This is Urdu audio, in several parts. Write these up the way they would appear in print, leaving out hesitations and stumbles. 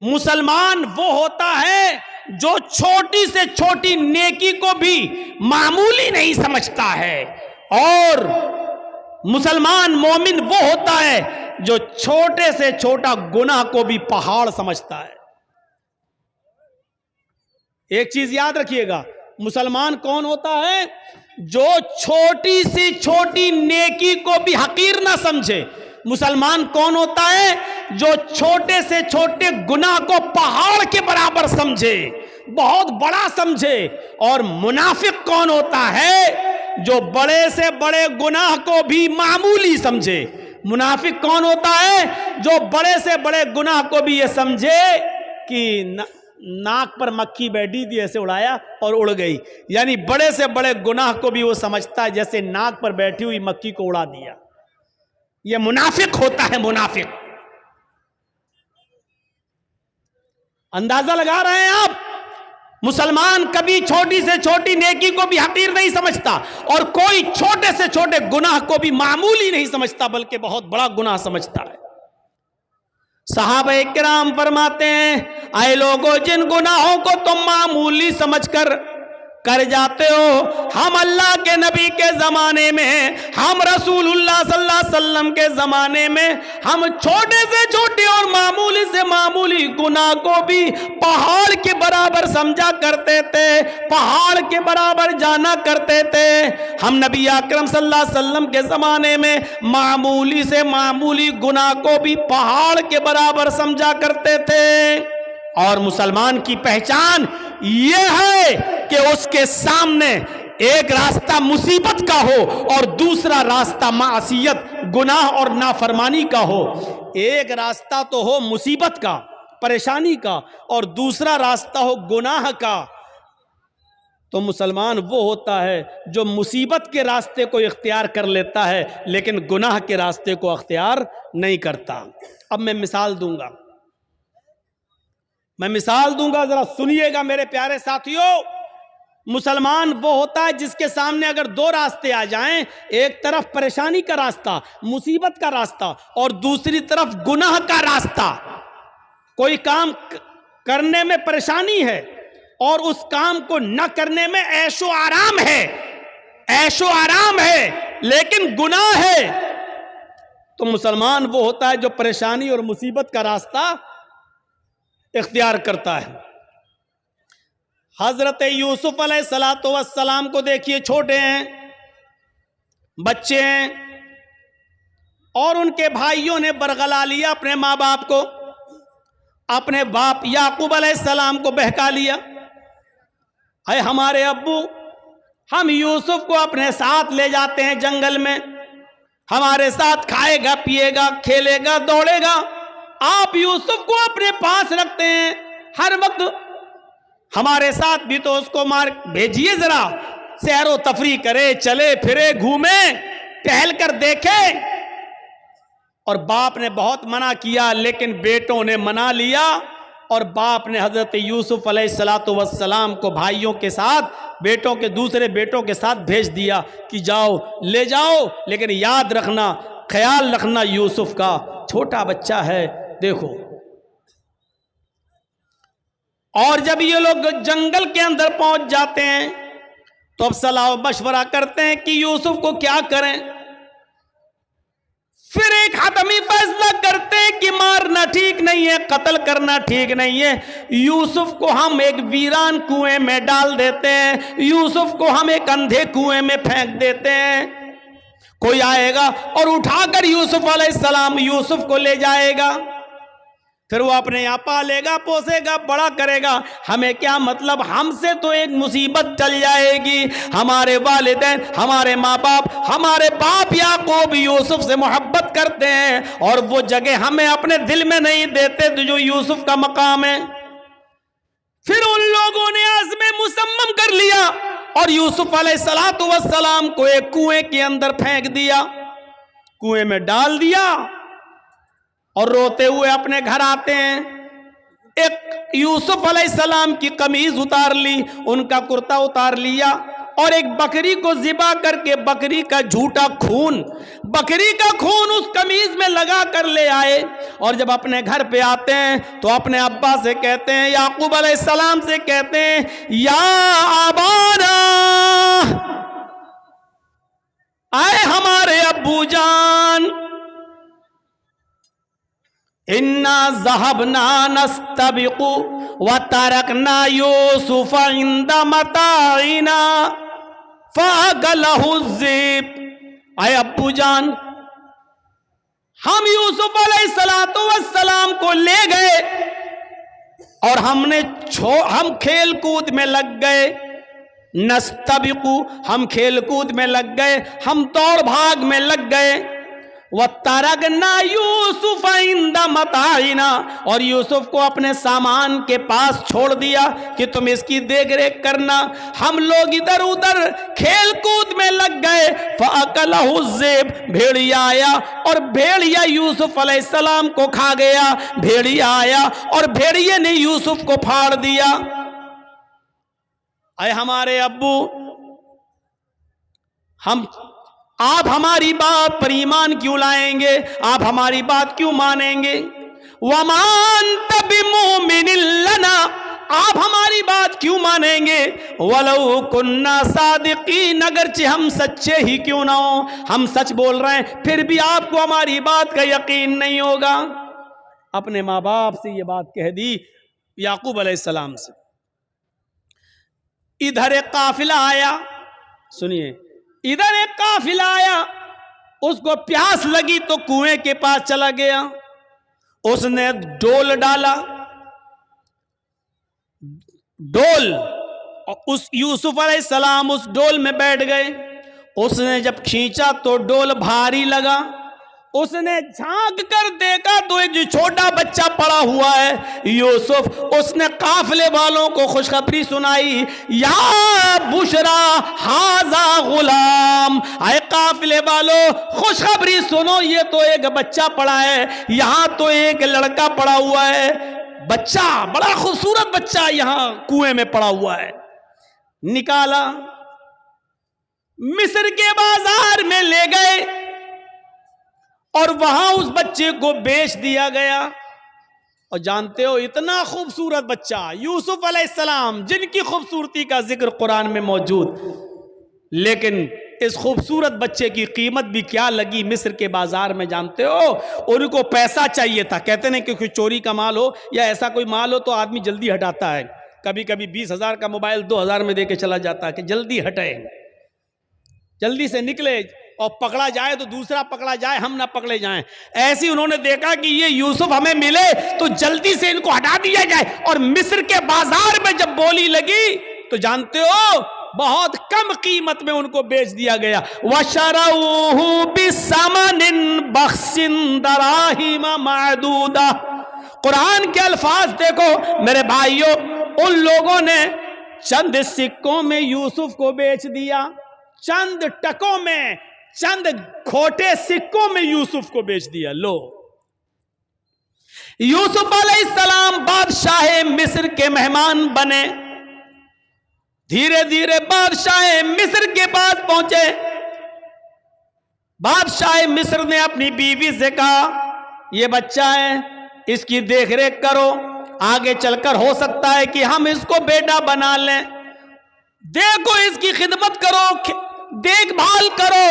مسلمان وہ ہوتا ہے جو چھوٹی سے چھوٹی نیکی کو بھی معمولی نہیں سمجھتا ہے، اور مسلمان مومن وہ ہوتا ہے جو چھوٹے سے چھوٹا گناہ کو بھی پہاڑ سمجھتا ہے۔ ایک چیز یاد رکھیے گا، مسلمان کون ہوتا ہے؟ جو چھوٹی سی چھوٹی نیکی کو بھی حقیر نہ سمجھے۔ مسلمان کون ہوتا ہے؟ جو چھوٹے سے چھوٹے گناہ کو پہاڑ کے برابر سمجھے، بہت بڑا سمجھے۔ اور منافق کون ہوتا ہے؟ جو بڑے سے بڑے گناہ کو بھی معمولی سمجھے۔ منافق کون ہوتا ہے؟ جو بڑے سے بڑے گناہ کو بھی یہ سمجھے کہ ناک پر مکھی بیٹھی تھی ایسے اڑایا اور اڑ گئی، یعنی بڑے سے بڑے گناہ کو بھی وہ سمجھتا ہے جیسے ناک پر بیٹھی ہوئی مکھی کو اڑا دیا۔ یہ منافق ہوتا ہے، منافق۔ اندازہ لگا رہے ہیں آپ؟ مسلمان کبھی چھوٹی سے چھوٹی نیکی کو بھی حقیر نہیں سمجھتا، اور کوئی چھوٹے سے چھوٹے گناہ کو بھی معمولی نہیں سمجھتا بلکہ بہت بڑا گناہ سمجھتا ہے۔ صحابہ کرام فرماتے ہیں، اے لوگوں جن گناہوں کو تم معمولی سمجھ کر جاتے ہو، ہم اللہ کے نبی کے زمانے میں، ہم رسول اللہ صلی اللہ علیہ وسلم کے زمانے میں، ہم چھوٹے سے چھوٹے اور معمولی سے معمولی گناہ کو بھی پہاڑ کے برابر سمجھا کرتے تھے، پہاڑ کے برابر جانا کرتے تھے۔ ہم نبی اکرم صلی اللہ علیہ وسلم کے زمانے میں معمولی سے معمولی گناہ کو بھی پہاڑ کے برابر سمجھا کرتے تھے۔ اور مسلمان کی پہچان یہ ہے کہ اس کے سامنے ایک راستہ مصیبت کا ہو اور دوسرا راستہ معصیت، گناہ اور نافرمانی کا ہو۔ ایک راستہ تو ہو مصیبت کا، پریشانی کا، اور دوسرا راستہ ہو گناہ کا، تو مسلمان وہ ہوتا ہے جو مصیبت کے راستے کو اختیار کر لیتا ہے لیکن گناہ کے راستے کو اختیار نہیں کرتا۔ اب میں مثال دوں گا، ذرا سنیے گا میرے پیارے ساتھیوں۔ مسلمان وہ ہوتا ہے جس کے سامنے اگر دو راستے آ جائیں، ایک طرف پریشانی کا راستہ، مصیبت کا راستہ، اور دوسری طرف گناہ کا راستہ۔ کوئی کام کرنے میں پریشانی ہے اور اس کام کو نہ کرنے میں عیش و آرام ہے لیکن گناہ ہے، تو مسلمان وہ ہوتا ہے جو پریشانی اور مصیبت کا راستہ اختیار کرتا ہے۔ حضرت یوسف علیہ السلام کو دیکھیے، چھوٹے ہیں، بچے ہیں، اور ان کے بھائیوں نے برگلا لیا اپنے ماں باپ کو، اپنے باپ یعقوب علیہ السلام کو بہکا لیا، اے ہمارے ابو، ہم یوسف کو اپنے ساتھ لے جاتے ہیں جنگل میں، ہمارے ساتھ کھائے گا، پیے گا، کھیلے گا، دوڑے گا، آپ یوسف کو اپنے پاس رکھتے ہیں ہر وقت، ہمارے ساتھ بھی تو اس کو بھیجیے، ذرا سیر و تفریح کرے، چلے پھرے، گھومے، ٹہل کر دیکھے۔ اور باپ نے بہت منع کیا لیکن بیٹوں نے منا لیا، اور باپ نے حضرت یوسف علیہ السلام کو بھائیوں کے ساتھ، بیٹوں کے دوسرے بیٹوں کے ساتھ بھیج دیا کہ جاؤ لے جاؤ، لیکن یاد رکھنا، خیال رکھنا یوسف کا، چھوٹا بچہ ہے، دیکھو۔ اور جب یہ لوگ جنگل کے اندر پہنچ جاتے ہیں تو اب صلاح و مشورہ کرتے ہیں کہ یوسف کو کیا کریں۔ پھر ایک حتمی فیصلہ کرتے ہیں کہ مارنا ٹھیک نہیں ہے، قتل کرنا ٹھیک نہیں ہے، یوسف کو ہم ایک ویران کنویں میں ڈال دیتے ہیں، یوسف کو ہم ایک اندھے کنویں میں پھینک دیتے ہیں، کوئی آئے گا اور اٹھا کر یوسف علیہ السلام یوسف کو لے جائے گا، پھر وہ اپنے یہاں پالے گا، پوسے گا، بڑا کرے گا، ہمیں کیا مطلب، ہم سے تو ایک مصیبت ٹل جائے گی۔ ہمارے والدین، ہمارے ماں باپ، ہمارے باپ یعقوب یوسف سے محبت کرتے ہیں اور وہ جگہ ہمیں اپنے دل میں نہیں دیتے جو یوسف کا مقام ہے۔ پھر ان لوگوں نے عزم مصمم کر لیا اور یوسف علیہ السلام کو ایک کنویں کے اندر پھینک دیا، کنویں میں ڈال دیا، اور روتے ہوئے اپنے گھر آتے ہیں۔ ایک یوسف علیہ السلام کی قمیض اتار لی، ان کا کرتا اتار لیا، اور ایک بکری کو ذبح کر کے بکری کا جھوٹا خون، بکری کا خون اس قمیض میں لگا کر لے آئے، اور جب اپنے گھر پہ آتے ہیں تو اپنے ابا سے کہتے ہیں، یعقوب علیہ السلام سے کہتے ہیں، یا ابانا، آئے ہمارے ابو جان، انا ذهبنا نستبق وتركنا یوسف عند متاعنا فاكله الذئب، اے ابو جان ہم یوسف علیہ السلام کو لے گئے اور ہم کھیل کود میں لگ گئے، نستبقو ہم کھیل کود میں لگ گئے، ہم دوڑ بھاگ میں لگ گئے، وَتَرَكْنَا يُوسُفَ عِنْدَ مَتَاعِنَا، اور یوسف کو اپنے سامان کے پاس چھوڑ دیا کہ تم اس کی دیکھ ریکھ کرنا، ہم لوگ ادھر ادھر کھیل کود میں لگ گئے، فَأَكَلَهُ الذِّئْبُ، بھیڑیا آیا اور بھیڑیا یوسف علیہ السلام کو کھا گیا، بھیڑیا آیا اور بھیڑیے نے یوسف کو پھاڑ دیا۔ اے ہمارے ابو، آپ ہماری بات پر ایمان کیوں لائیں گے؟ آپ ہماری بات کیوں مانیں گے؟ وَمَا أَنْتَ بِمُؤْمِنٍ لَنَا، آپ ہماری بات کیوں مانیں گے؟ وَلَوْ كُنَّا صَادِقِينَ، اگرچہ ہم سچے ہی کیوں نہ ہوں، ہم سچ بول رہے ہیں پھر بھی آپ کو ہماری بات کا یقین نہیں ہوگا۔ اپنے ماں باپ سے یہ بات کہہ دی یعقوب علیہ السلام سے۔ ادھر ایک قافلہ آیا، سنیے، ادھر ایک قافلہ آیا، اس کو پیاس لگی تو کنویں کے پاس چلا گیا، اس نے ڈول ڈالا، ڈول، اس یوسف علیہ السلام اس ڈول میں بیٹھ گئے، اس نے جب کھینچا تو ڈول بھاری لگا، اس نے جھانک کر دیکھا تو ایک جو چھوٹا بچہ پڑا ہوا ہے یوسف، اس نے قافلے والوں کو خوشخبری سنائی، یا بشرا ھذا غلام، اے قافلے والوں خوشخبری سنو، یہ تو ایک بچہ پڑا ہے، یہاں تو ایک لڑکا پڑا ہوا ہے، بچہ بڑا خوبصورت بچہ یہاں کنویں میں پڑا ہوا ہے۔ نکالا، مصر کے بازار میں لے گئے اور وہاں اس بچے کو بیچ دیا گیا۔ اور جانتے ہو اتنا خوبصورت بچہ یوسف علیہ السلام، جن کی خوبصورتی کا ذکر قرآن میں موجود، لیکن اس خوبصورت بچے کی قیمت بھی کیا لگی مصر کے بازار میں، جانتے ہو؟ ان کو پیسہ چاہیے تھا، کہتے ہیں کہ کوئی چوری کا مال ہو یا ایسا کوئی مال ہو تو آدمی جلدی ہٹاتا ہے، کبھی کبھی 20,000 کا موبائل 2,000 میں دے کے چلا جاتا ہے کہ جلدی ہٹے، جلدی سے نکلے اور پکڑا جائے تو دوسرا پکڑا جائے، ہم نہ پکڑے جائیں۔ ایسی انہوں نے دیکھا کہ یہ یوسف ہمیں ملے تو جلدی سے ان کو ہٹا دیا جائے، اور مصر کے بازار میں جب بولی لگی تو جانتے ہو بہت کم قیمت میں ان کو بیچ دیا گیا۔ وَشَرَوْهُ بِثَمَنٍ بَخْسٍ دَرَاهِمَ مَعْدُودَةٍ، قرآن کے الفاظ دیکھو میرے بھائیوں، ان لوگوں نے چند سکوں میں یوسف کو بیچ دیا، چند ٹکوں میں، چند کھوٹے سکوں میں یوسف کو بیچ دیا۔ لو، یوسف علیہ السلام بادشاہ مصر کے مہمان بنے، دھیرے دھیرے بادشاہ مصر کے پاس پہنچے۔ بادشاہ مصر نے اپنی بیوی سے کہا، یہ بچہ ہے، اس کی دیکھ ریکھ کرو، آگے چل کر ہو سکتا ہے کہ ہم اس کو بیٹا بنا لیں، دیکھو اس کی خدمت کرو، دیکھ بھال کرو۔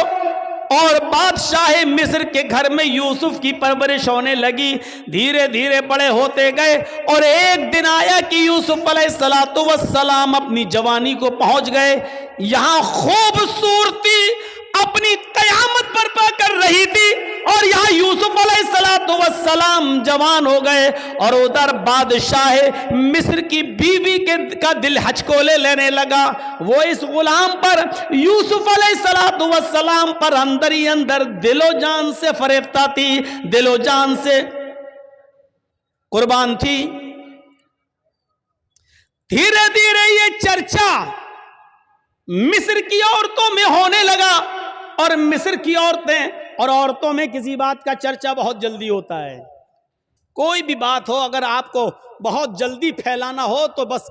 اور بادشاہ مصر کے گھر میں یوسف کی پرورش ہونے لگی، دھیرے دھیرے بڑے ہوتے گئے، اور ایک دن آیا کہ یوسف علیہ السلام اپنی جوانی کو پہنچ گئے، یہاں خوبصورتی اپنی قیامت برپا کر رہی تھی، اور یہاں یوسف علیہ السلام جوان ہو گئے، اور ادھر بادشاہ مصر کی بیوی کا دل ہچکولے لینے لگا، وہ اس غلام پر، یوسف علیہ السلام پر اندر ہی اندر دل و جان سے فریفتہ تھی، دل و جان سے قربان تھی۔ دھیرے دھیرے یہ چرچا مصر کی عورتوں میں ہونے لگا، اور مصر کی عورتیں، اور عورتوں میں کسی بات کا چرچا بہت جلدی ہوتا ہے، کوئی بھی بات ہو اگر آپ کو بہت جلدی پھیلانا ہو تو بس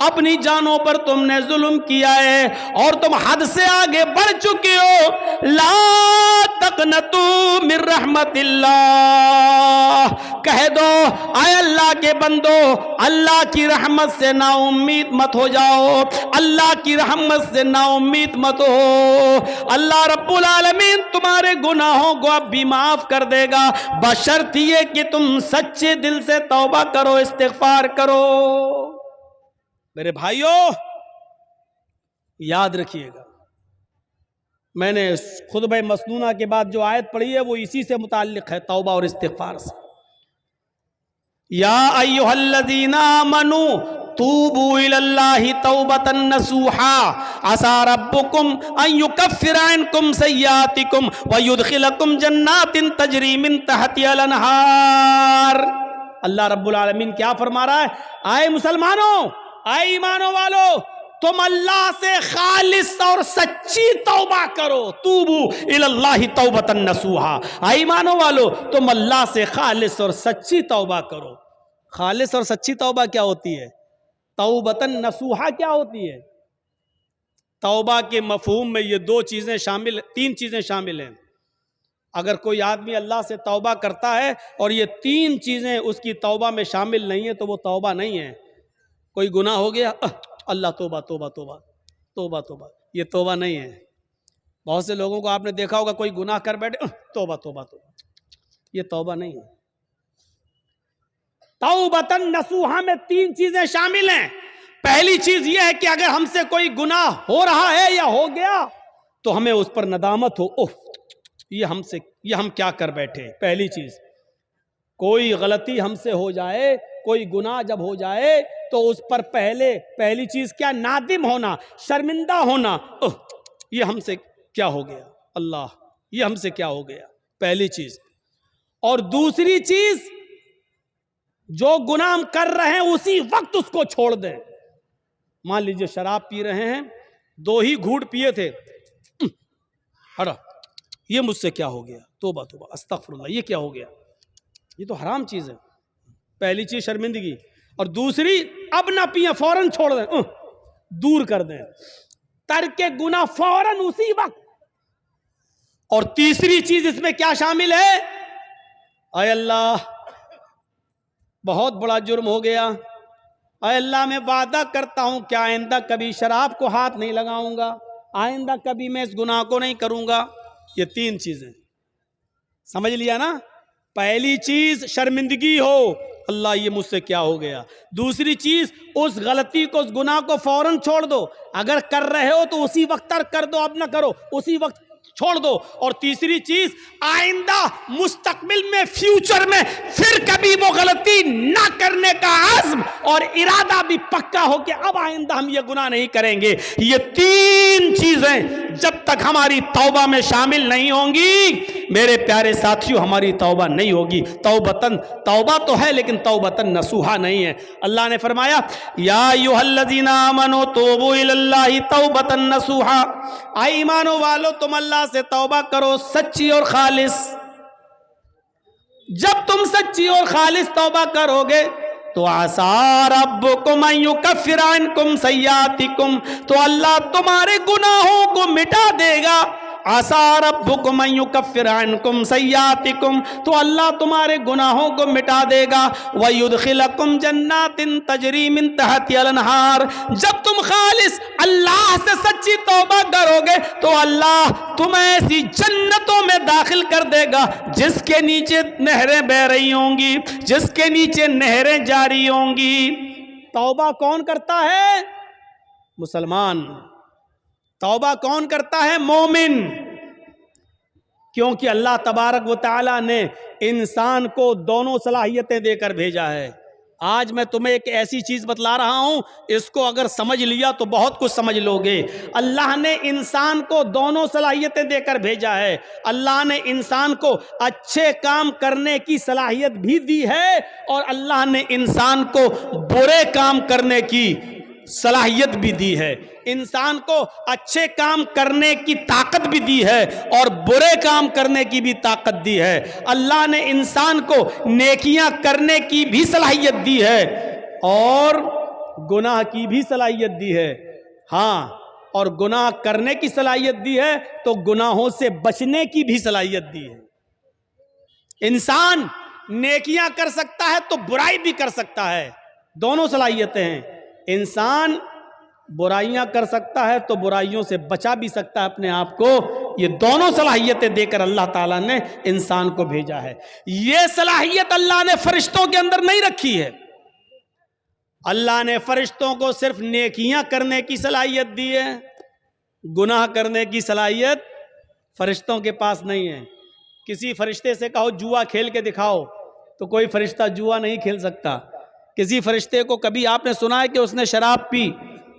اپنی جانوں پر تم نے ظلم کیا ہے اور تم حد سے آگے بڑھ چکے ہو. لا تقنطوا من رحمت اللہ، کہہ دو اے اللہ کے بندو، اللہ کی رحمت سے نا امید مت ہو جاؤ، اللہ کی رحمت سے نا امید مت ہو. اللہ رب العالمین تمہارے گناہوں کو اب بھی معاف کر دے گا، بشرط یہ کہ تم سچے دل سے توبہ کرو، استغفار کرو. میرے بھائیوں یاد رکھیے گا، میں نے خطبہ مسنونہ کے بعد جو آیت پڑھی ہے وہ اسی سے متعلق ہے، توبہ اور استغفار سے. یا ایھا الذین آمنوا توبوا الی اللہ توبۃ نصوحا عسى ربکم ان یکفر عنکم سیئاتکم ویدخلکم جنات تجری من تحتها الانہار. اللہ رب العالمین کیا فرما رہا ہے؟ آئے مسلمانوں، آئے ایمانوں والو، تم اللہ سے خالص اور سچی توبہ کرو. توبو الی اللہ توبۃ نصوحا، آئے ایمانوں والو تم اللہ سے خالص اور سچی توبہ کرو. خالص اور سچی توبہ کیا ہوتی ہے؟ توبۃ نصوحا کیا ہوتی ہے؟ توبہ کے مفہوم میں یہ تین چیزیں شامل ہیں. اگر کوئی آدمی اللہ سے توبہ کرتا ہے اور یہ تین چیزیں اس کی توبہ میں شامل نہیں ہیں تو وہ توبہ نہیں ہے. کوئی گناہ ہو گیا، اللہ توبہ توبہ توبہ توبہ توبہ، یہ توبہ نہیں ہے. بہت سے لوگوں کو آپ نے دیکھا ہوگا کوئی گناہ کر بیٹھے، توبہ توبہ توبہ، یہ توبہ نہیں ہے. توبۃ نصوحا میں تین چیزیں شامل ہیں. پہلی چیز یہ ہے کہ اگر ہم سے کوئی گناہ ہو رہا ہے یا ہو گیا تو ہمیں اس پر ندامت ہو، اوہ یہ ہم کیا کر بیٹھے. پہلی چیز، کوئی غلطی ہم سے ہو جائے، کوئی گناہ جب ہو جائے تو اس پر پہلی چیز کیا؟ نادم ہونا، شرمندہ ہونا. اوہ یہ ہم سے کیا ہو گیا، اللہ یہ ہم سے کیا ہو گیا، پہلی چیز. اور دوسری چیز، جو گناہ ہم کر رہے ہیں اسی وقت اس کو چھوڑ دیں. مان لیجئے شراب پی رہے ہیں، 2 ہی گھونٹ پیے تھے، ہٹا یہ مجھ سے کیا ہو گیا، توبہ توبہ استغفر اللہ، یہ کیا ہو گیا، یہ تو حرام چیز ہے. پہلی چیز شرمندگی، اور دوسری اب نہ پیئیں، فوراً چھوڑ دیں، دور کر دیں، ترک گناہ فوراً اسی وقت. اور تیسری چیز اس میں کیا شامل ہے؟ اے اللہ بہت بڑا جرم ہو گیا، اے اللہ میں وعدہ کرتا ہوں کہ آئندہ کبھی شراب کو ہاتھ نہیں لگاؤں گا، آئندہ کبھی میں اس گناہ کو نہیں کروں گا. یہ 3 چیزیں سمجھ لیا نا. پہلی چیز شرمندگی ہو، اللہ یہ مجھ سے کیا ہو گیا. دوسری چیز، اس غلطی کو، اس گناہ کو فوراً چھوڑ دو، اگر کر رہے ہو تو اسی وقت ترک کر دو، اب نہ کرو، اسی وقت چھوڑ دو. اور تیسری چیز، آئندہ مستقبل میں، فیوچر میں پھر کبھی وہ غلطی نہ کرنے کا عزم اور ارادہ بھی پکا ہو کہ اب آئندہ ہم یہ گناہ نہیں کریں گے. یہ 3 چیزیں جب تک ہماری توبہ میں شامل نہیں ہوں گی میرے پیارے ساتھیوں، ہماری توبہ نہیں ہوگی. توبہ تو ہے لیکن توبۃ نصوحا نہیں ہے. اللہ نے فرمایا یا ایھا الذین آمنوا توبوا الی اللہ توبۃ نصوحا، اے ایمانوں والو تم اللہ سے توبہ کرو سچی اور خالص. جب تم سچی اور خالص توبہ کرو گے تو عسیٰ ربکم ان یکفر عنکم سیئاتکم، تو اللہ تمہارے گناہوں کو مٹا دے گا. عسیٰ ربکم ان یکفر عنکم سیئاتکم، تو اللہ تمہارے گناہوں کو مٹا دے گا. ویدخلکم جنات تجری من تحتها الانہار، جب تم خالص اللہ سے سچی توبہ کرو گے تو اللہ تمہیں ایسی جنتوں میں داخل کر دے گا جس کے نیچے نہریں بہ رہی ہوں گی، جس کے نیچے نہریں جاری ہوں گی. توبہ کون کرتا ہے؟ مسلمان. توبہ کون کرتا ہے؟ مومن. کیونکہ اللہ تبارک و تعالیٰ نے انسان کو دونوں صلاحیتیں دے کر بھیجا ہے. آج میں تمہیں ایک ایسی چیز بتلا رہا ہوں، اس کو اگر سمجھ لیا تو بہت کچھ سمجھ لو گے. اللہ نے انسان کو دونوں صلاحیتیں دے کر بھیجا ہے. اللہ نے انسان کو اچھے کام کرنے کی صلاحیت بھی دی ہے اور اللہ نے انسان کو برے کام کرنے کی صلاحیت بھی دی ہے. انسان کو اچھے کام کرنے کی طاقت بھی دی ہے اور برے کام کرنے کی بھی طاقت دی ہے. اللہ نے انسان کو نیکیاں کرنے کی بھی صلاحیت دی ہے اور گناہ کی بھی صلاحیت دی ہے، ہاں، اور گناہ کرنے کی صلاحیت دی ہے تو گناہوں سے بچنے کی بھی صلاحیت دی ہے۔ انسان نیکیاں کر سکتا ہے تو برائی بھی کر سکتا ہے، دونوں صلاحیتیں ہیں۔ انسان برائیاں کر سکتا ہے تو برائیوں سے بچا بھی سکتا ہے اپنے آپ کو۔ یہ دونوں صلاحیتیں دے کر اللہ تعالیٰ نے انسان کو بھیجا ہے۔ یہ صلاحیت اللہ نے فرشتوں کے اندر نہیں رکھی ہے۔ اللہ نے فرشتوں کو صرف نیکیاں کرنے کی صلاحیت دی ہے، گناہ کرنے کی صلاحیت فرشتوں کے پاس نہیں ہے۔ کسی فرشتے سے کہو جوا کھیل کے دکھاؤ تو کوئی فرشتہ جوا نہیں کھیل سکتا۔ کسی فرشتے کو کبھی آپ نے سنا ہے کہ اس نے شراب پی؟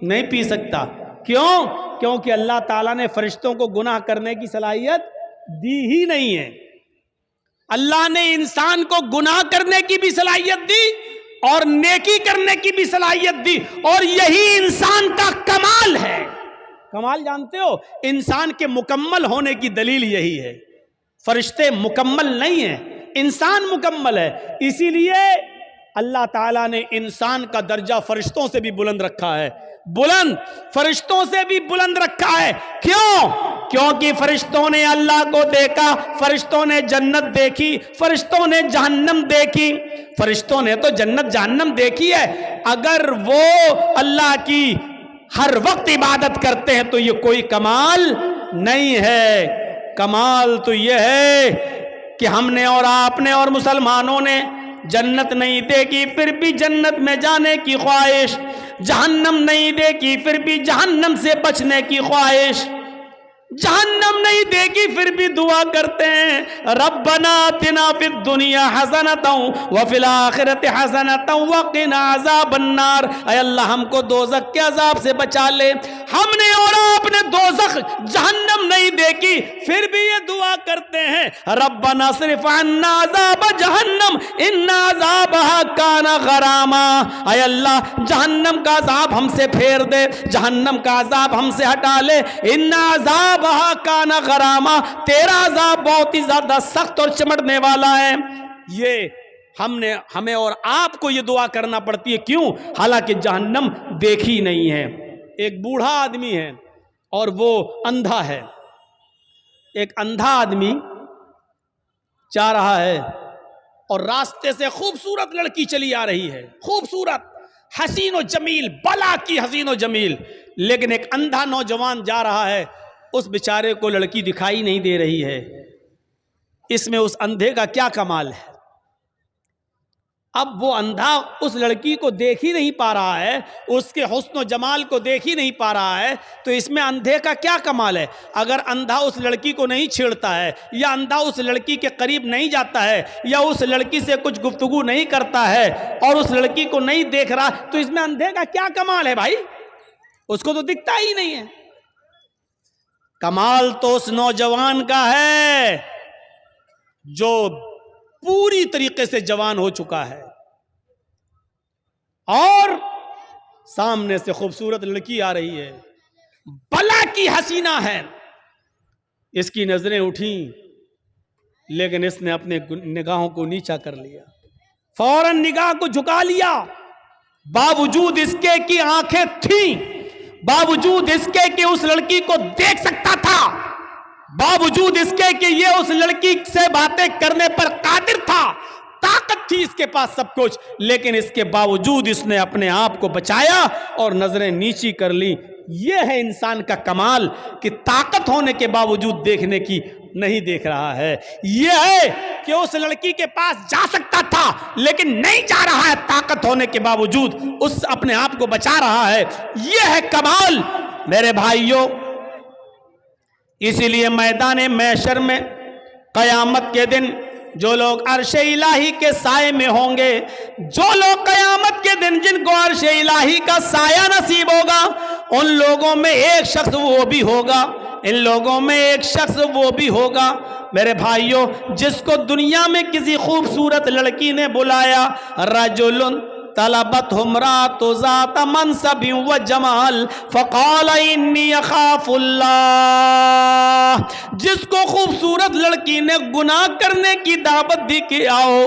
نہیں پی سکتا۔ کیوں؟ کیونکہ اللہ تعالیٰ نے فرشتوں کو گناہ کرنے کی صلاحیت دی ہی نہیں ہے۔ اللہ نے انسان کو گناہ کرنے کی بھی صلاحیت دی اور نیکی کرنے کی بھی صلاحیت دی، اور یہی انسان کا کمال ہے۔ کمال جانتے ہو؟ انسان کے مکمل ہونے کی دلیل یہی ہے۔ فرشتے مکمل نہیں ہیں، انسان مکمل ہے۔ اسی لیے اللہ تعالیٰ نے انسان کا درجہ فرشتوں سے بھی بلند رکھا ہے، بلند، فرشتوں سے بھی بلند رکھا ہے۔ کیوں؟ کیونکہ فرشتوں نے اللہ کو دیکھا، فرشتوں نے جنت دیکھی، فرشتوں نے جہنم دیکھی۔ فرشتوں نے تو جنت جہنم دیکھی ہے، اگر وہ اللہ کی ہر وقت عبادت کرتے ہیں تو یہ کوئی کمال نہیں ہے۔ کمال تو یہ ہے کہ ہم نے اور آپ نے اور مسلمانوں نے جنت نہیں دیکھی پھر بھی جنت میں جانے کی خواہش، جہنم نہیں دیکھی پھر بھی جہنم سے بچنے کی خواہش، جہنم نہیں دیکھی پھر بھی دعا کرتے ہیں ربنا آتنا فی الدنیا حسنۃ وفی الآخرۃ حسنۃ وقنا عذاب النار۔ اے اللہ ہم کو دوزخ کے عذاب سے بچا لے۔ ہم نے اور آپ نے دوزخ جہنم نہیں دیکھی پھر بھی یہ دعا کرتے ہیں ربنا اصرف عنا عذاب جہنم ان عذابها کان غراما۔ اے اللہ جہنم کا عذاب ہم سے پھیر دے، جہنم کا عذاب ہم سے ہٹا لے۔ ان عذاب کانا غراما، تیرا عذاب بہت ہی زیادہ سخت اور چمٹنے والا ہے۔ یہ ہمیں اور آپ کو یہ دعا کرنا پڑتی ہے۔ کیوں؟ حالانکہ جہنم دیکھی نہیں ہے۔ ایک بوڑھا آدمی ہے اور وہ اندھا ہے۔ ایک اندھا آدمی جا رہا ہے اور راستے سے خوبصورت لڑکی چلی آ رہی ہے، خوبصورت، حسین و جمیل، بلا کی حسین و جمیل، لیکن ایک اندھا نوجوان جا رہا ہے، اس بیچارے کو لڑکی دکھائی نہیں دے رہی ہے۔ اس میں اس اندھے کا کیا کمال ہے؟ اب وہ اندھا اس لڑکی کو دیکھ ہی نہیں پا رہا ہے، اس کے حسن و جمال کو دیکھ ہی نہیں پا رہا ہے، تو اس میں اندھے کا کیا کمال ہے؟ اگر اندھا اس لڑکی کو نہیں چھیڑتا ہے، یا اندھا اس لڑکی کے قریب نہیں جاتا ہے، یا اس لڑکی سے کچھ گفتگو نہیں کرتا ہے اور اس لڑکی کو نہیں دیکھ رہا، تو اس میں اندھے کا کیا کمال ہے بھائی؟ اس کو تو دکھتا ہی نہیں ہے۔ کمال تو اس نوجوان کا ہے جو پوری طریقے سے جوان ہو چکا ہے اور سامنے سے خوبصورت لڑکی آ رہی ہے، بلا کی حسینہ ہے، اس کی نظریں اٹھیں لیکن اس نے اپنے نگاہوں کو نیچا کر لیا، فوراً نگاہ کو جھکا لیا، باوجود اس کے کہ آنکھیں تھیں، باوجود اس کے کہ اس لڑکی کو دیکھ سکتا تھا، باوجود اس کے کہ یہ اس لڑکی سے باتیں کرنے پر قادر تھا، طاقت تھی اس کے پاس سب کچھ، لیکن اس کے باوجود اس نے اپنے آپ کو بچایا اور نظریں نیچی کر لی۔ یہ ہے انسان کا کمال کہ طاقت ہونے کے باوجود دیکھنے کی نہیں دیکھ رہا ہے۔ یہ ہے کہ اس لڑکی کے پاس جا سکتا تھا لیکن نہیں جا رہا ہے، طاقت ہونے کے باوجود اس اپنے آپ کو بچا رہا ہے۔ یہ ہے کمال میرے بھائیوں۔ اسی لیے میدان محشر میں قیامت کے دن جو لوگ عرش الہی کے سائے میں ہوں گے، جو لوگ قیامت کے دن جن کو عرش الہی کا سایہ نصیب ہوگا، ان لوگوں میں ایک شخص وہ بھی ہوگا، ان لوگوں میں ایک شخص وہ بھی ہوگا میرے بھائیوں جس کو دنیا میں کسی خوبصورت لڑکی نے بلایا، رجل طلبت امرأۃ ذات منصب و جمال فقال انی اخاف اللہ، جس کو خوبصورت لڑکی نے گناہ کرنے کی دعوت دی کہ آؤ،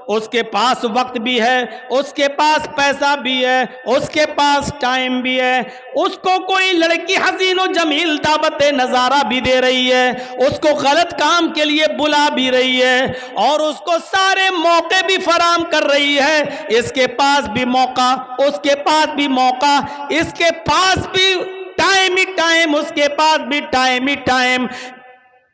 اس کے پاس وقت بھی ہے، اس کے پاس پیسہ بھی ہے، اس کے پاس ٹائم بھی ہے، اس کو کوئی لڑکی حسین و جمیل دعوت نظارہ بھی دے رہی ہے، اس کو غلط کام کے لیے بلا بھی رہی ہے، اور اس کو سارے موقع بھی فراہم کر رہی ہے۔ اس کے پاس بھی موقع، اس کے پاس بھی موقع، اس کے پاس بھی ٹائم ہی ٹائم، اس کے پاس بھی ٹائم ہی ٹائم۔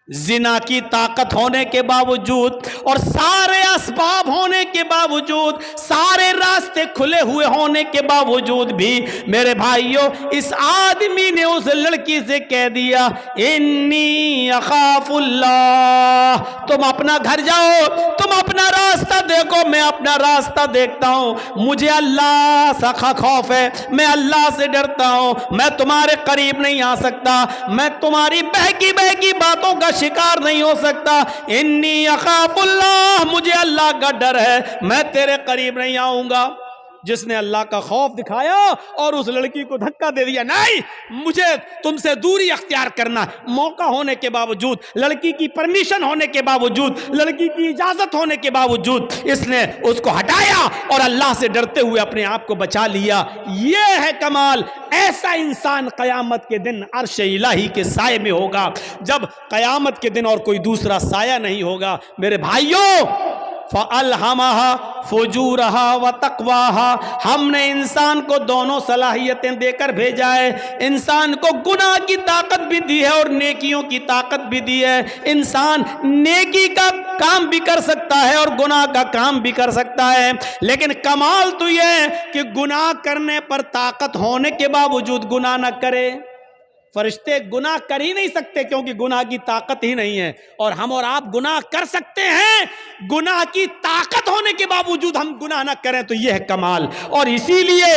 زنا کی طاقت ہونے کے باوجود اور سارے اسباب ہونے کے باوجود، سارے راستے کھلے ہوئے ہونے کے باوجود بھی میرے بھائیوں، اس آدمی نے اس لڑکی سے کہہ دیا انی اخاف اللہ، تم اپنا گھر جاؤ، تم اپنا راستہ دیکھو، میں اپنا راستہ دیکھتا ہوں، مجھے اللہ سے خوف ہے، میں اللہ سے ڈرتا ہوں، میں تمہارے قریب نہیں آ سکتا، میں تمہاری بہکی بہکی باتوں کا شکار نہیں ہو سکتا، انی اخاف اللہ، مجھے اللہ کا ڈر ہے، میں تیرے قریب نہیں آؤں گا۔ جس نے اللہ کا خوف دکھایا اور اس لڑکی کو دھکا دے دیا، نہیں مجھے تم سے دوری اختیار کرنا، موقع ہونے کے باوجود، لڑکی کی پرمیشن ہونے کے باوجود، لڑکی کی اجازت ہونے کے باوجود اس نے اس کو ہٹایا اور اللہ سے ڈرتے ہوئے اپنے آپ کو بچا لیا۔ یہ ہے کمال۔ ایسا انسان قیامت کے دن عرش الہی کے سائے میں ہوگا، جب قیامت کے دن اور کوئی دوسرا سایہ نہیں ہوگا۔ میرے بھائیوں، فَأَلْهَمَهَا فُجُورَهَا وَتَقْوَاهَا، ہم نے انسان کو دونوں صلاحیتیں دے کر بھیجا ہے۔ انسان کو گناہ کی طاقت بھی دی ہے اور نیکیوں کی طاقت بھی دی ہے۔ انسان نیکی کا کام بھی کر سکتا ہے اور گناہ کا کام بھی کر سکتا ہے، لیکن کمال تو یہ ہے کہ گناہ کرنے پر طاقت ہونے کے باوجود گناہ نہ کرے۔ فرشتے گناہ کر ہی نہیں سکتے کیونکہ گناہ کی طاقت ہی نہیں ہے، اور ہم اور آپ گناہ کر سکتے ہیں، گناہ کی طاقت ہونے کے باوجود ہم گناہ نہ کریں، تو یہ ہے کمال۔ اور اسی لیے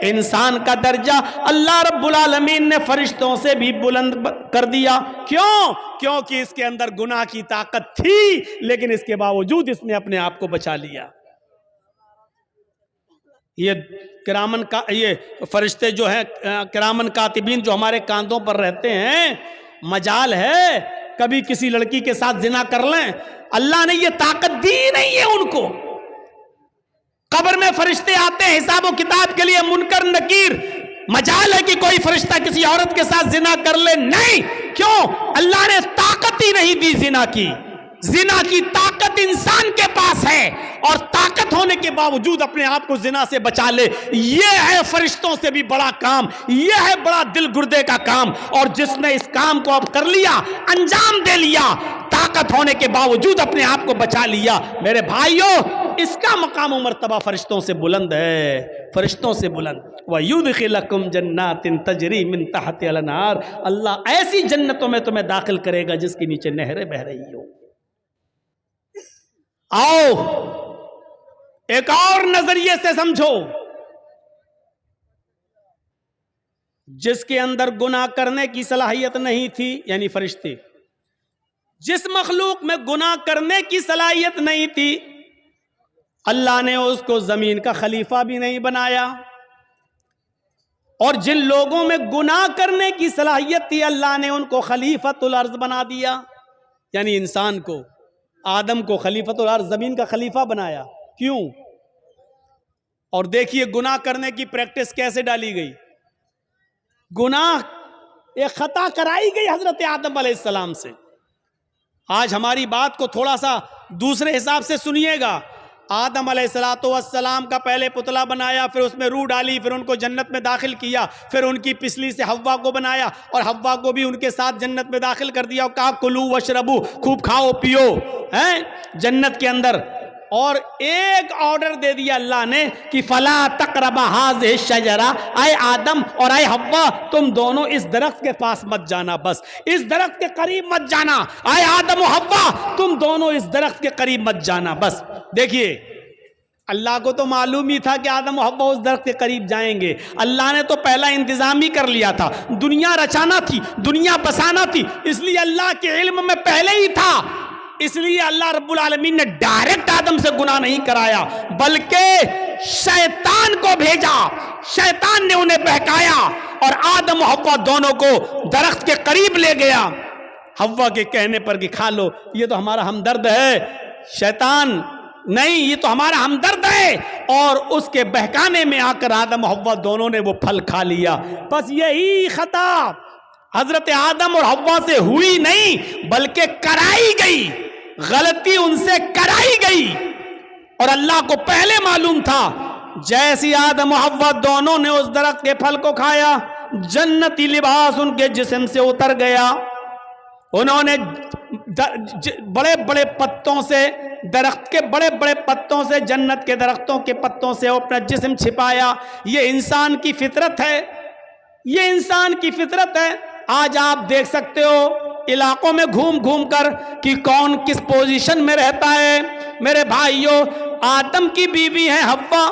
انسان کا درجہ اللہ رب العالمین نے فرشتوں سے بھی بلند کر دیا۔ کیوں؟ کیونکہ اس کے اندر گناہ کی طاقت تھی، لیکن اس کے باوجود اس نے اپنے آپ کو بچا لیا۔ یہ کرامن کا یہ فرشتے جو ہیں کرامن کاتبین جو ہمارے کاندھوں پر رہتے ہیں، مجال ہے کبھی کسی لڑکی کے ساتھ زنا کر لیں، اللہ نے یہ طاقت دی نہیں ہے ان کو۔ قبر میں فرشتے آتے ہیں حساب و کتاب کے لیے، منکر نکیر، مجال ہے کہ کوئی فرشتہ کسی عورت کے ساتھ زنا کر لے؟ نہیں۔ کیوں؟ اللہ نے طاقت ہی نہیں دی زنا کی۔ زنا کی طاقت انسان کے پاس ہے، اور طاقت ہونے کے باوجود اپنے آپ کو زنا سے بچا لے، یہ ہے فرشتوں سے بھی بڑا کام، یہ ہے بڑا دل گردے کا کام۔ اور جس نے اس کام کو اب کر لیا، انجام دے لیا، طاقت ہونے کے باوجود اپنے آپ کو بچا لیا، میرے بھائیوں، اس کا مقام و مرتبہ فرشتوں سے بلند ہے، فرشتوں سے بلند۔ وَيُدْخِلَكُمْ جَنَّاتٍ تَجْرِي مِن تَحْتِهَا الْأَنْهَارُ، اللہ ایسی جنتوں میں تمہیں داخل کرے گا جس کے نیچے نہریں بہہ رہی ہوں۔ آؤ ایک اور نظریے سے سمجھو، جس کے اندر گناہ کرنے کی صلاحیت نہیں تھی، یعنی فرشتے، جس مخلوق میں گناہ کرنے کی صلاحیت نہیں تھی، اللہ نے اس کو زمین کا خلیفہ بھی نہیں بنایا، اور جن لوگوں میں گناہ کرنے کی صلاحیت تھی، اللہ نے ان کو خلیفۃ الارض بنا دیا، یعنی انسان کو، آدم کو خلیفۃ الارض، زمین کا خلیفہ بنایا۔ کیوں؟ اور دیکھیے گناہ کرنے کی پریکٹس کیسے ڈالی گئی۔ گناہ ایک خطا کرائی گئی حضرت آدم علیہ السلام سے۔ آج ہماری بات کو تھوڑا سا دوسرے حساب سے سنیے گا۔ آدم علیہ السلام کا پہلے پتلا بنایا، پھر اس میں روح ڈالی، پھر ان کو جنت میں داخل کیا، پھر ان کی پسلی سے حوا کو بنایا اور حوا کو بھی ان کے ساتھ جنت میں داخل کر دیا، اور کہا کلو وشربو، خوب کھاؤ پیو ہیں جنت کے اندر۔ اور ایک آرڈر دے دیا اللہ نے کہ فلا تقربا هذه الشجرہ، اے آدم اور اے حوا، تم دونوں اس درخت کے پاس مت جانا، بس اس درخت کے قریب مت جانا، اے آدم و حوا تم دونوں اس درخت کے قریب مت جانا، بس۔ دیکھیے اللہ کو تو معلوم ہی تھا کہ آدم و حوا اس درخت کے قریب جائیں گے، اللہ نے تو پہلا انتظام ہی کر لیا تھا، دنیا رچانا تھی، دنیا بسانا تھی، اس لیے اللہ کے علم میں پہلے ہی تھا، اس لیے اللہ رب العالمین نے ڈائریکٹ آدم سے گناہ نہیں کرایا، بلکہ شیطان کو بھیجا، شیطان نے انہیں بہکایا اور آدم و حوا دونوں کو درخت کے قریب لے گیا، حوا کے کہنے پر کہ کھا لو، یہ تو ہمارا ہمدرد ہے۔ شیطان نہیں یہ تو ہمارا ہمدرد ہے، اور اس کے بہکانے میں آ کر آدم و حوا دونوں نے وہ پھل کھا لیا۔ بس یہی خطا حضرت آدم اور حوا سے ہوئی نہیں بلکہ کرائی گئی، غلطی ان سے کرائی گئی، اور اللہ کو پہلے معلوم تھا۔ جیسی آدم و حوا دونوں نے اس درخت کے پھل کو کھایا، جنتی لباس ان کے جسم سے اتر گیا، انہوں نے بڑے بڑے پتوں سے، درخت کے بڑے بڑے پتوں سے، جنت کے درختوں کے پتوں سے اپنا جسم چھپایا۔ یہ انسان کی فطرت ہے، یہ انسان کی فطرت ہے۔ آج آپ دیکھ سکتے ہو علاقوں میں گھوم گھوم کر کہ کون کس پوزیشن میں رہتا ہے۔ میرے بھائیوں، آدم کی بیوی ہے حوا،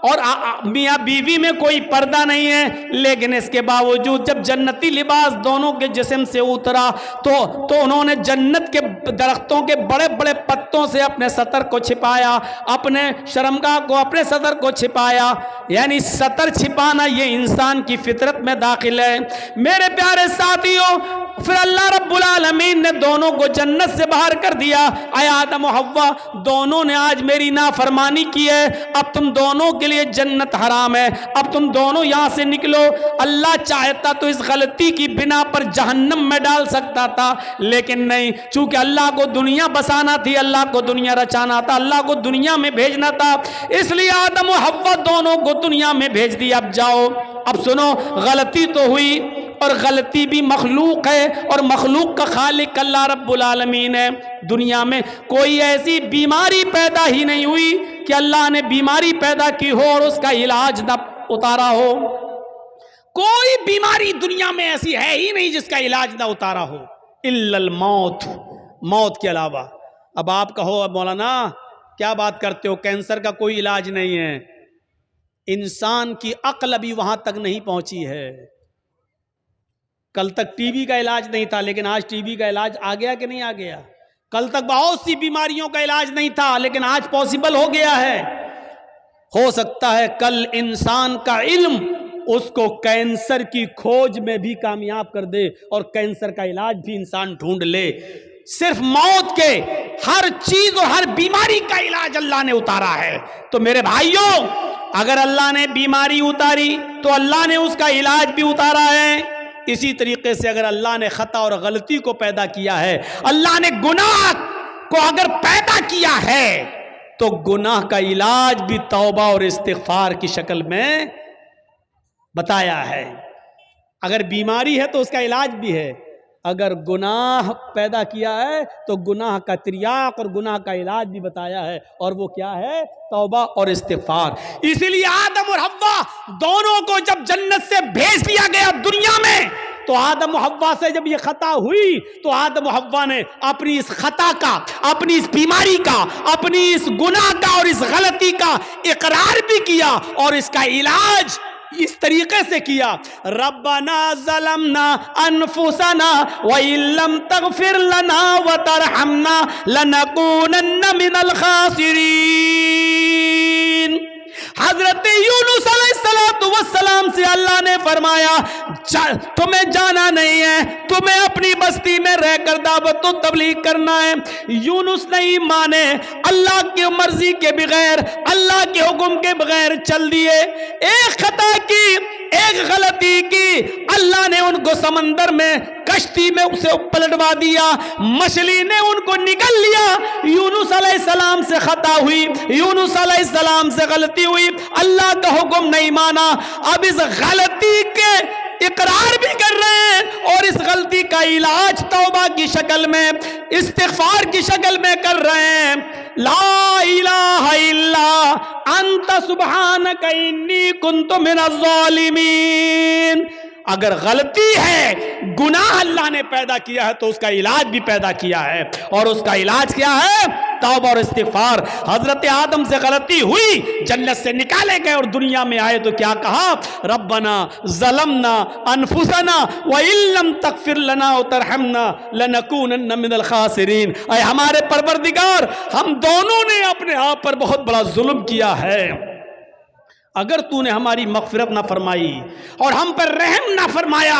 اور میاں بیوی میں کوئی پردہ نہیں ہے، لیکن اس کے باوجود جب جنتی لباس دونوں کے جسم سے اترا تو انہوں نے جنت کے درختوں کے بڑے بڑے پتوں سے اپنے سطر کو چھپایا، اپنے شرمگاہ کو، اپنے سطر کو چھپایا۔ یعنی سطر چھپانا یہ انسان کی فطرت میں داخل ہے۔ میرے پیارے ساتھیوں، پھر اللہ رب العالمین نے دونوں کو جنت سے باہر کر دیا۔ اے آدم و حوا، دونوں نے آج میری نافرمانی کی ہے، اب تم دونوں کے لیے جنت حرام ہے، اب تم دونوں یہاں سے نکلو۔ اللہ چاہتا تو اس غلطی کی بنا پر جہنم میں ڈال سکتا تھا، لیکن نہیں، چونکہ اللہ کو دنیا بسانا تھی، اللہ کو دنیا رچانا تھا، اللہ کو دنیا میں بھیجنا تھا، اس لیے آدم و حوا دونوں کو دنیا میں بھیج دیا۔ اب جاؤ، اب سنو، غلطی تو ہوئی، اور غلطی بھی مخلوق ہے، اور مخلوق کا خالق اللہ رب العالمین ہے۔ دنیا میں کوئی ایسی بیماری پیدا ہی نہیں ہوئی کہ اللہ نے بیماری پیدا کی ہو اور اس کا علاج نہ اتارا ہو۔ کوئی بیماری دنیا میں ایسی ہے ہی نہیں جس کا علاج نہ اتارا ہو، الا الموت، موت کے علاوہ۔ اب آپ کہو مولانا کیا بات کرتے ہو، کینسر کا کوئی علاج نہیں ہے۔ انسان کی عقل ابھی وہاں تک نہیں پہنچی ہے۔ کل تک ٹی بی کا علاج نہیں تھا، لیکن آج ٹی بی کا علاج آ گیا کہ نہیں آ گیا؟ کل تک بہت سی بیماریوں کا علاج نہیں تھا، لیکن آج پاسبل ہو گیا ہے۔ ہو سکتا ہے کل انسان کا علم اس کو کینسر کی کھوج میں بھی کامیاب کر دے، اور کینسر کا علاج بھی انسان ڈھونڈ لے۔ صرف موت کے، ہر چیز اور ہر بیماری کا علاج اللہ نے اتارا ہے۔ تو میرے بھائیوں، اگر اللہ نے بیماری اتاری تو اللہ نے اس کا علاج بھی اتارا ہے۔ اسی طریقے سے اگر اللہ نے خطا اور غلطی کو پیدا کیا ہے، اللہ نے گناہ کو اگر پیدا کیا ہے، تو گناہ کا علاج بھی توبہ اور استغفار کی شکل میں بتایا ہے۔ اگر بیماری ہے تو اس کا علاج بھی ہے، اگر گناہ پیدا کیا ہے تو گناہ کا تریاق اور گناہ کا علاج بھی بتایا ہے، اور وہ کیا ہے؟ توبہ اور استغفار۔ اسی لیے آدم اور حوا دونوں کو جب جنت سے بھیج دیا گیا دنیا میں، تو آدم و حوا سے جب یہ خطا ہوئی تو آدم و حوا نے اپنی اس خطا کا، اپنی اس بیماری کا، اپنی اس گناہ کا اور اس غلطی کا اقرار بھی کیا، اور اس کا علاج اس طریقے سے کیا۔ ربنا ظلمنا انفسنا وان لم تغفر لنا وترحمنا لنکونن من الخاسرین۔ حضرت یونس علیہ السلام سے اللہ نے فرمایا تمہیں جانا نہیں ہے، تمہیں اپنی بستی میں رہ کر دعوت و تبلیغ کرنا ہے۔ یونس نہیں مانے، اللہ کی مرضی کے بغیر، اللہ کے حکم کے بغیر چل دیے۔ ایک خطا کی، ایک غلطی کی، اللہ نے ان کو سمندر میں، کشتی میں اسے پلٹوا دیا، مچھلی نے ان کو نگل لیا۔ یونس علیہ السلام سے خطا ہوئی، یونس علیہ السلام سے غلطی ہوئی، اللہ کا حکم نہیں مانا، اب اس غلطی کے اقرار بھی کر رہے ہیں، اور اس غلطی کا علاج توبہ کی شکل میں، استغفار کی شکل میں کر رہے ہیں۔ لا الہ الا انت سبحانک انی کنت من الظالمین۔ اگر غلطی ہے، گناہ اللہ نے پیدا کیا ہے، تو اس کا علاج بھی پیدا کیا ہے، اور اس کا علاج کیا ہے؟ توبہ اور استغفار۔ حضرت آدم سے غلطی ہوئی، جنت سے نکالے گئے اور دنیا میں آئے تو کیا کہا؟ ربنا ظلمنا انفسنا وان لم تغفر لنا وترحمنا لنکونن من الخاسرین۔ اے ہمارے پروردگار، ہم دونوں نے اپنے آپ پر بہت بڑا ظلم کیا ہے، اگر تو نے ہماری مغفرت نہ فرمائی اور ہم پر رحم نہ فرمایا،